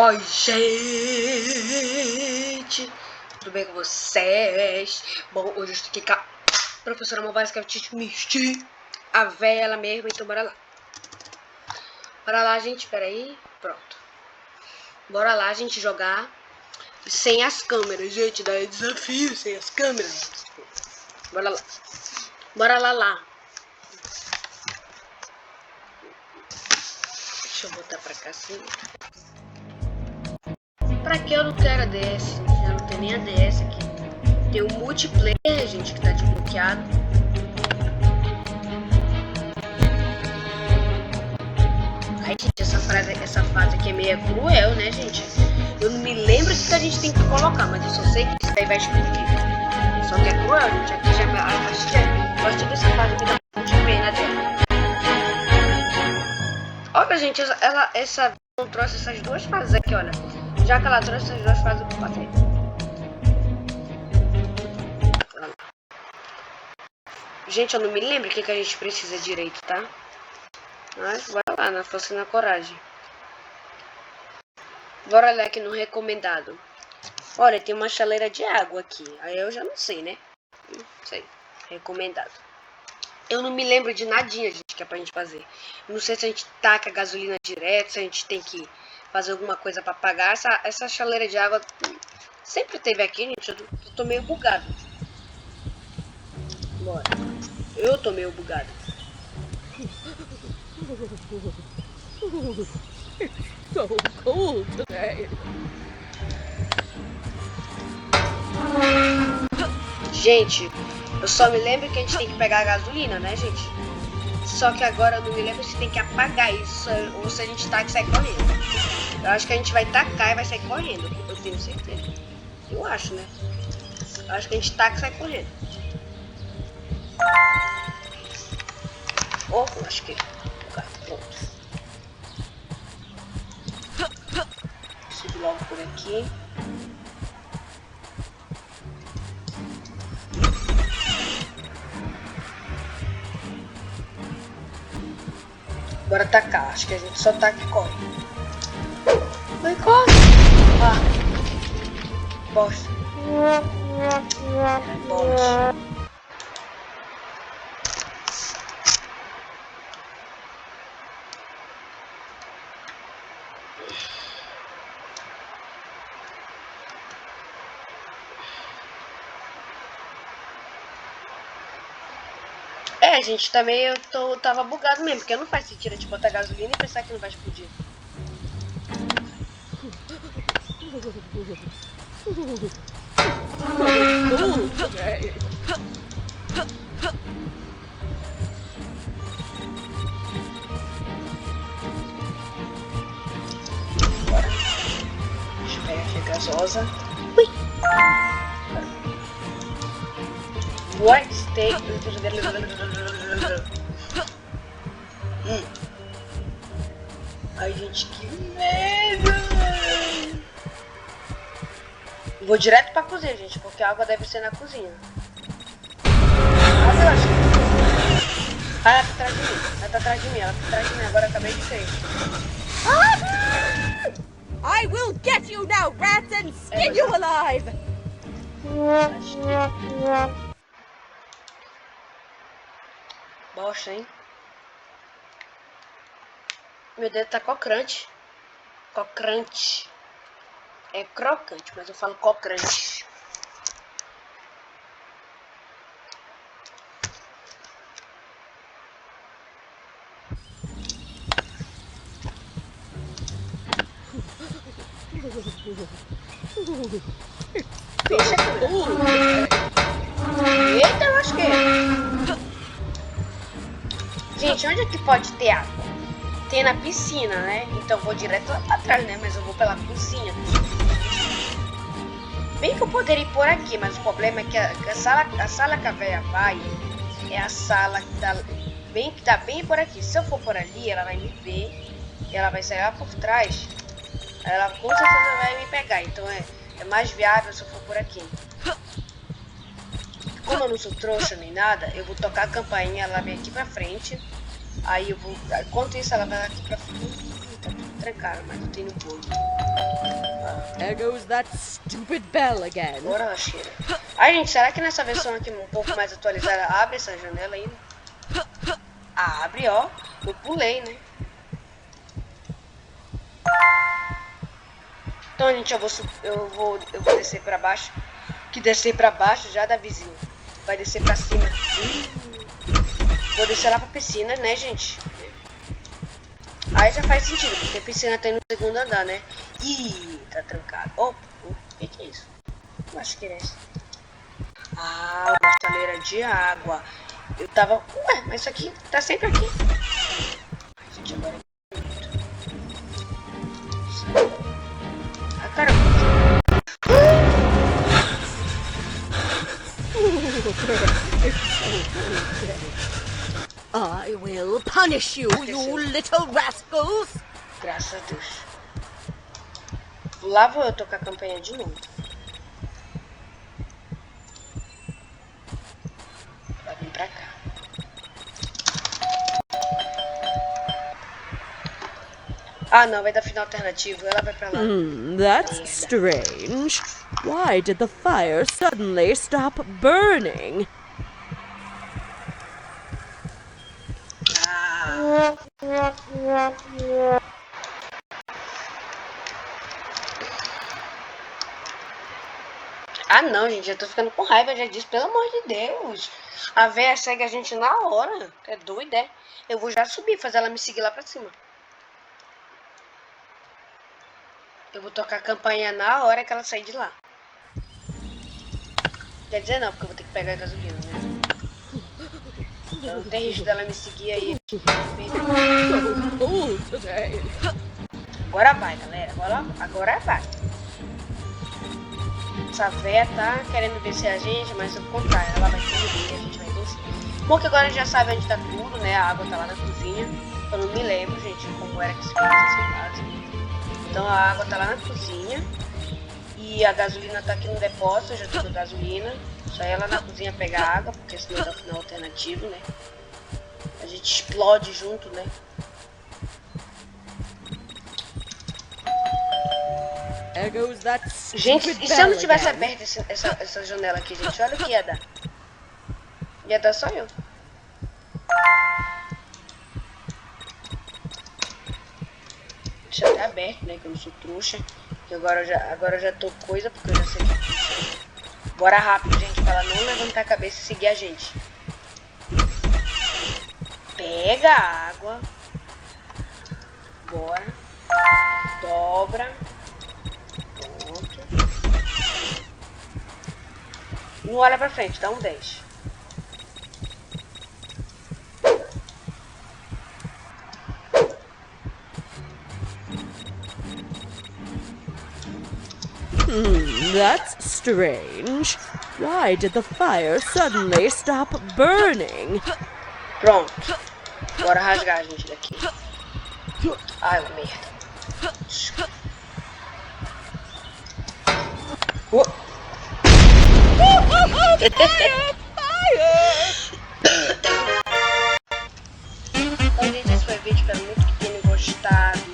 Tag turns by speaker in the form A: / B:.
A: Oi, gente! Tudo bem com vocês? Bom, hoje eu estou aqui com a professora Movares, que é o Tite Misty, a véia ela mesma, então bora lá. Bora lá, gente, peraí. Pronto. Bora lá, gente, jogar sem as câmeras, gente, dá desafio sem as câmeras. Bora lá. Bora lá. Deixa eu botar pra cá assim. Pra que eu não quero a DS? Já não tem nem a DS aqui. Tem o multiplayer, gente, que tá desbloqueado. Ai, gente, essa fase aqui é meio cruel, né, gente? Eu não me lembro o que a gente tem que colocar, mas eu só sei que isso daí vai explodir. Só que é cruel, gente. Aqui já gosto dessa fase aqui da multiplayer na dela. Olha, gente, essa trouxe essas duas fases aqui, olha. Já que ela trouxe essas duas fases, eu vou fazer. Gente, eu não me lembro o que a gente precisa direito, tá? Mas bora lá, na força e na coragem. Bora lá aqui no recomendado. Olha, tem uma chaleira de água aqui. Aí eu já não sei, né? Não sei. Recomendado. Eu não me lembro de nadinha, gente, que é pra gente fazer. Não sei se a gente taca a gasolina direto, se a gente tem que fazer alguma coisa pra apagar. Essa chaleira de água sempre teve aqui, gente. Eu tô meio bugado. Bora. Eu tô meio bugado.
B: So cold today.
A: Gente, eu só me lembro que a gente tem que pegar a gasolina, né, gente? Só que agora eu não me lembro se tem que apagar isso ou se a gente taca e sai correndo. Eu acho que a gente vai tacar e vai sair correndo. Eu tenho certeza. Eu acho, né? Eu acho que a gente taca e sai correndo. Oh, eu acho que... Pronto. Subir logo por aqui. Bora atacar. Acho que a gente só taca e corre. Vai, corre! Ah! Bosta. Bosta. É, gente, também tava bugado mesmo, porque não faz sentido a gente botar gasolina e pensar que não vai explodir. Bora. Deixa eu pegar aqui a gasosa. Ui! What? Ai, gente, que medo! Vou direto pra cozinha, gente, porque a água deve ser na cozinha. Ah, eu acho. Ah, ela tá atrás de mim. Ela tá atrás de mim, Agora eu acabei de sair.
B: I will get you now, rats, and skin you alive!
A: Bosta, hein? Meu dedo tá crocante. Crocante. É crocante, mas eu falo crocante. Deixa aqui. Eita, eu acho que é. Gente, onde é que pode ter água? Tem na piscina, né? Então eu vou direto lá pra trás, né? Mas eu vou pela cozinha. Bem que eu poderia ir por aqui, mas o problema é que a sala que a véia vai é a sala que tá bem por aqui. Se eu for por ali, ela vai me ver e ela vai sair lá por trás. Ela com certeza vai me pegar, então é mais viável se eu for por aqui. Como eu não sou trouxa nem nada, eu vou tocar a campainha, ela vem aqui pra frente. Aí eu vou, enquanto isso ela vai aqui pra frente. Tá tudo trancado, mas eu tenho bolo.
B: There goes that stupid bell again.
A: Bora, lacheira. Ai, gente, será que nessa versão aqui um pouco mais atualizada abre essa janela ainda? Abre, ó. Eu pulei, né? Então, gente, eu vou descer pra baixo. Que descer pra baixo já dá vizinho. Vai descer pra cima. Vou descer lá pra piscina, né, gente? Aí já faz sentido, porque a piscina tem no segundo andar, né? Ih, tá trancado. Opa, o que é isso? Eu acho que é esse. Ah, uma chaleira de água. Eu tava... Ué, mas isso aqui tá sempre aqui. Gente, agora é bonito. Ah, caramba.
B: I will punish you, you little rascals!
A: Graças a Deus. Lá vou eu tocar a campanha de novo. Vai vir pra cá. Ah, não, vai dar final alternativo. Ela vai pra lá.
B: That's strange. Why did the fire suddenly stop burning?
A: Ah, não, gente, eu tô ficando com raiva já disso, pelo amor de Deus. A véia segue a gente na hora. É doida, é? Eu vou já subir, fazer ela me seguir lá pra cima. Eu vou tocar a campanha na hora que ela sair de lá. Quer dizer não, porque eu vou ter que pegar a gasolina, né? Então não tem risco dela me seguir aí. Agora vai, galera. Agora vai. Essa véia tá querendo vencer a gente, mas ao contrário, ela vai perder e a gente vai vencer. Bom que agora a gente já sabe onde tá tudo, né? A água tá lá na cozinha. Eu não me lembro, gente, como era que se fazia essa fase. Então a água tá lá na cozinha. E a gasolina tá aqui no depósito, eu já tô com gasolina. Só ir lá na cozinha pegar água, porque senão dá final alternativo, né? A gente explode junto, né? Gente, e se eu não tivesse aberto essa janela aqui, gente? Olha o que ia dar. Ia dar só eu. Deixa até aberto, né? Que eu não sou trouxa. Que agora eu já tô coisa, porque eu já sei que... Bora rápido, gente, pra ela não levantar a cabeça e seguir a gente. Pega a água. Bora. Dobra. Pronto. Não olha pra frente, dá um 10.
B: That's strange. Why did the fire suddenly stop burning?
A: Pronto. Bora rasgar a gente daqui. Ai, merda. Então, gente, esse foi o vídeo. Espero muito que tenham gostado.